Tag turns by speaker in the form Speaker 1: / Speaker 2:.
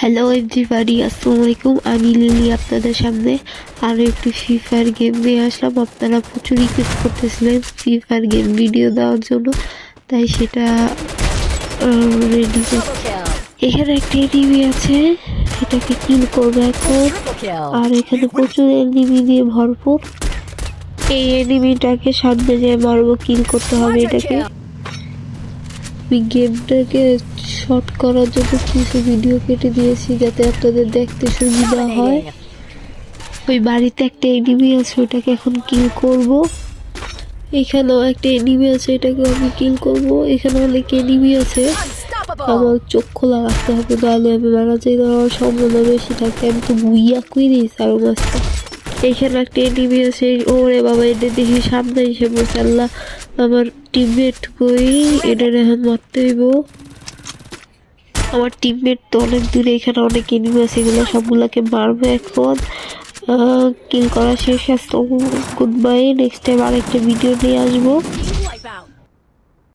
Speaker 1: Hello everybody, আসসালামু আলাইকুম। আমি লিলি আপনাদের সামনে আরও একটি ফ্রি ফায়ার গেম নিয়ে আসলাম। আপনারা প্রচুর রিকোয়েস্ট করতেছিলেন ফ্রি ফায়ার গেম ভিডিও দেওয়ার জন্য, তাই সেটা রেডি করছি। এখানে একটা এনিমি আছে, এটাকে কিল করবো এখন। আর এখানে প্রচুর এনিমি দিয়ে ভরপুর। এই এনিমিটাকে সামনে যেয়ে মারবো, কিল করতে হবে এটাকে। আমি গেমটাকে শর্ট করার জন্য কিছু ভিডিও কেটে দিয়েছি যাতে আপনাদের দেখতে সুবিধা হয়। ওই বাড়িতে একটা এনিমি আছে, ওটাকে এখন কিল করব। এখানেও একটা এনিমি আছে, এটাকে আমি কিল করব। এখানে অনেক এনিমি আছে, আমার চোখ খোলা রাখতে হবে, নাহলে আমি মারা যাই, দেওয়ার সম্ভাবনা বেশি থাকে। আমি তো বুইয়া কই দিয়েছি আরো মাছটা। এখানে একটা এনিমি আছে, ওরে বাবা, এটা দেখি সামনে এসে বসে। আল্লাহ, আমার টিমমেট কই? এটা এখন মারতে হইব। আমার টিমমেট তো অনেক দূরে, এখানে অনেক এনিমি আছে, এগুলো সবগুলোকে মারবে এখন। কিল করা শেষ। গুড বাই, নেক্সট টাইম আরেকটা ভিডিও নিয়ে আসবো।